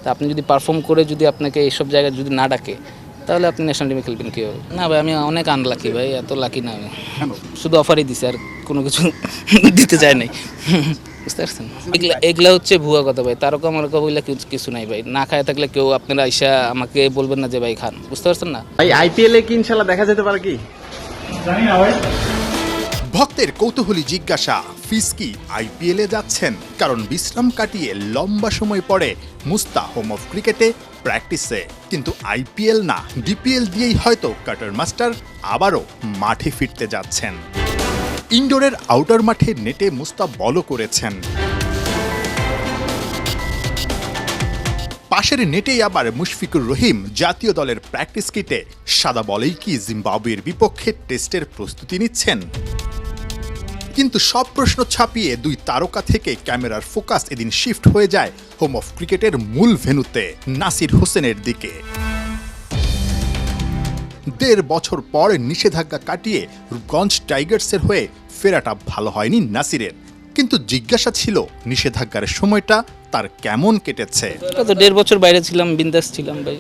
তা আপনি যদি পারফর্ম করে যদি আপনাকে এইসব জায়গায় যদি না ডাকে তাহলে আপনি ন্যাশনাল টিমে খেলবেন কীভাবে? না ভাই, আমি অনেক আনলাকি ভাই, এত লাকি না আমি। শুধু অফারই দিছে, আর কোনো কিছু দিতে চায় নাই। বুঝতে পারছেন? এগুলা হচ্ছে ভুয়া কথা ভাই, তারকা মারকা বইলা কিছু নাই ভাই। না খায় থাকলে কেউ আপনারা আইসা আমাকে বলবেন না যে ভাই খান। বুঝতে পারছেন না? ভাই আইপিএল এ কি ইনশাল্লাহ দেখা যেতে পারে কি? ভক্তের কৌতূহলী জিজ্ঞাসা, ফিস কি আইপিএলে যাচ্ছেন? কারণ বিশ্রাম কাটিয়ে লম্বা সময় পরে মুস্তা হোম অফ ক্রিকেটে প্র্যাকটিসে, কিন্তু আইপিএল না ডিপিএল দিয়েই হয়তো কাটার মাস্টার আবারও মাঠে ফিরতে যাচ্ছেন। ইনডোরের আউটার মাঠে নেটে মুস্তা বলও করেছেন, পাশের নেটেই আবার মুশফিকুর রহিম জাতীয় দলের প্র্যাকটিস কিটে সাদা বলেই কি জিম্বাবুয়ের বিপক্ষে টেস্টের প্রস্তুতি নিচ্ছেন? কিন্তু সব প্রশ্ন ছাপিয়ে দুই তারকা থেকে ক্যামেরার ফোকাস এদিন শিফট হয়ে যায় হোম অফ ক্রিকেটের মূল ভেন্যুতে নাসির হোসেনের দিকে। ১.৫ বছর পর নিষেধাজ্ঞা কাটিয়ে রূপগঞ্জ টাইগার্সের হয়ে ফেরাটা ভালো হয়নি নাসিরের, কিন্তু জিজ্ঞাসা ছিল নিষেধাজ্ঞার সময়টা তার কেমন কেটেছে। তো ১.৫ বছর বাইরে ছিলাম, বিন্দাস ছিলাম ভাই,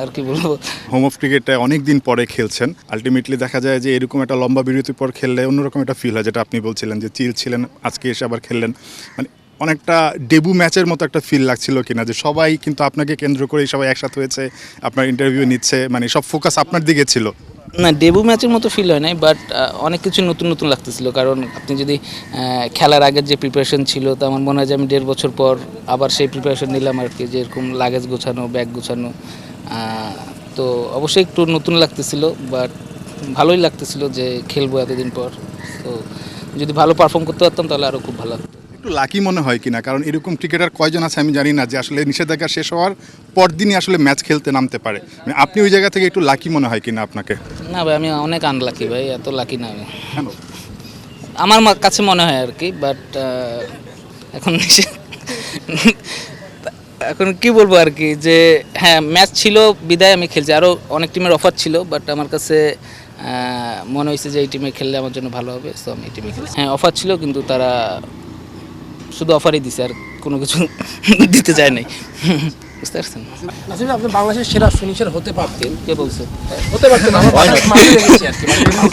আর কি বলবো। হোম অফ ক্রিকেটে অনেক দিন পরে খেলছেন, আলটিমেটলি দেখা যায় যে এরকম একটা লম্বা বিরতির পর খেললে অন্যরকম একটা ফিল হয়, যেটা আপনি বলছিলেন যে চিল ছিলেন, আজকে এসে আবার খেললেন, মানে অনেকটা ডেবু ম্যাচের মতো একটা ফিল লাগছিল কিনা, যে সবাই কিন্তু আপনাকে কেন্দ্র করেই সবাই একসাথে হয়েছে, আপনার ইন্টারভিউ নিচ্ছে, মানে সব ফোকাস আপনার দিকে ছিল। না, ডেবু ম্যাচের মতো ফিল হয় নাই, বাট অনেক কিছু নতুন নতুন লাগতেছিল। কারণ আপনি যদি খেলার আগের যে প্রিপারেশন ছিল, তো আমার মনে হয় যে আমি ১.৫ বছর পর আবার সেই প্রিপারেশন নিলাম আর কি, যে এরকম লাগেজ গোছানো, ব্যাগ গোছানো। তো অবশ্যই একটু নতুন লাগতেছিল, বাট ভালোই লাগতেছিল যে খেলবো এতদিন পর। তো যদি ভালো পারফর্ম করতে পারতাম তাহলে আরও খুব ভালো লাগতো। একটু লাকি মনে হয় কিনা, কারণ এরকম ক্রিকেটার কয়জন আছে আমি জানি না যে আসলে নিষেধাজ্ঞা শেষ হওয়ার পরদিনই আসলে ম্যাচ খেলতে নামতে পারে, মানে আপনি ওই জায়গা থেকে একটু লাকি মনে হয় কিনা আপনাকে? না ভাই, আমি অনেক আনলাকি ভাই, এত লাকি না আমি। আমার কাছে মনে হয় আর কি, বাট এখন এখন কি বলবো আর কি, যে হ্যাঁ ম্যাচ ছিল বিদায় আমি খেলছি, আরও অনেক টিমের অফার ছিল, বাট আমার কাছে মনে হয়েছে যে এই টিমে খেললে আমার জন্য ভালো হবে, সো আমি এই টিমে খেলছি। হ্যাঁ অফার ছিল, কিন্তু তারা শুধু অফারই দিছে, আর কোনো কিছু দিতে চায় নাই। বুঝতে পারছেন? নাসির ভাই, আপনি বাংলাদেশের সেরা ফিনিশার হতে পারতেন। কে বলছে? হতে পারতেন, আমার মাঠে দেখেছি আর কি,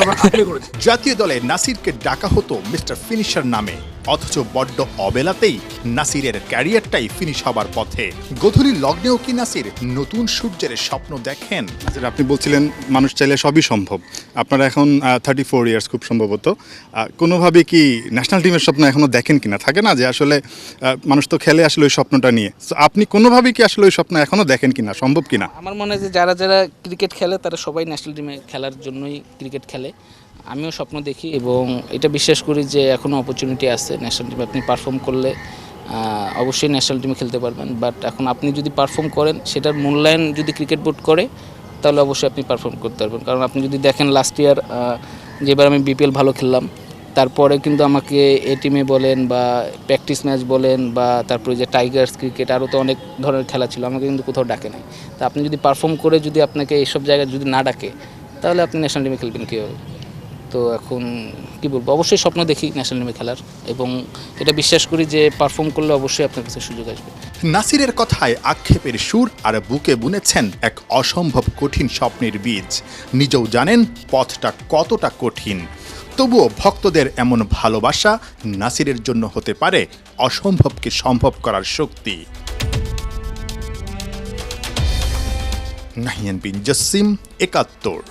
আমরা আপনি করেছি। জাতীয় দলে নাসিরকে ডাকা হতো মিস্টার ফিনিশার নামে, অথচ বড্ড অবেলাতেই নাসিরের ক্যারিয়ারটাই ফিনিশ হবার পথে। গধূলি লগ্নেও কি নাসির নতুন সূর্যের স্বপ্ন দেখেন? যেটা আপনি বলছিলেন মানুষ চাইলে সবই সম্ভব, আপনারা এখন 34 ইয়ার্স খুব সম্ভবত, কোনোভাবে কি ন্যাশনাল টিমের স্বপ্ন এখনও দেখেন কিনা? থাকে না যে আসলে মানুষ তো খেলে আসলে ওই স্বপ্নটা নিয়ে, তো আপনি কোনোভাবে কি আসলে ওই স্বপ্ন এখনও দেখেন কিনা, সম্ভব কিনা? আমার মনে হয় যে যারা যারা ক্রিকেট খেলে তারা সবাই ন্যাশনাল টিমে খেলার জন্যই ক্রিকেট খেলে। আমিও স্বপ্ন দেখি এবং এটা বিশ্বাস করি যে এখনও অপরচুনিটি আছে ন্যাশনাল টিমে। আপনি পারফর্ম করলে অবশ্যই ন্যাশনাল টিমে খেলতে পারবেন, বাট এখন আপনি যদি পারফর্ম করেন, সেটার মূল্যায়ন যদি ক্রিকেট বোর্ড করে, তাহলে অবশ্যই আপনি পারফর্ম করতে পারবেন। কারণ আপনি যদি দেখেন লাস্ট ইয়ার যেবার আমি বিপিএল ভালো খেললাম, তারপরে কিন্তু আমাকে এ টিমে বলেন বা প্র্যাকটিস ম্যাচ বলেন বা তারপরে যে টাইগার্স ক্রিকেট, আরও তো অনেক ধরনের খেলা ছিল, আমাকে কিন্তু কোথাও ডাকে নাই। তা আপনি যদি পারফর্ম করে যদি আপনাকে এইসব জায়গায় যদি না ডাকে, তাহলে আপনি ন্যাশনাল টিমে খেলবেন কীভাবে? তো এখন কি বলবো, অবশ্যই স্বপ্ন দেখি ন্যাশনাল টিমে খেলার, এবং এটা বিশ্বাস করি যে পারফর্ম করলে অবশ্যই আপনার কাছে সুযোগ আসবে। নাসিরের কথায় আক্ষেপের সুর, আর বুকে বুনেছেন এক অসম্ভব কঠিন স্বপ্নের বীজ। নিজেও জানেন পথটা কতটা কঠিন, তবুও ভক্তদের এমন ভালোবাসা নাসিরের জন্য হতে পারে অসম্ভবকে সম্ভব করার শক্তি। নাহিয়ান বিন জসিম, ৭১।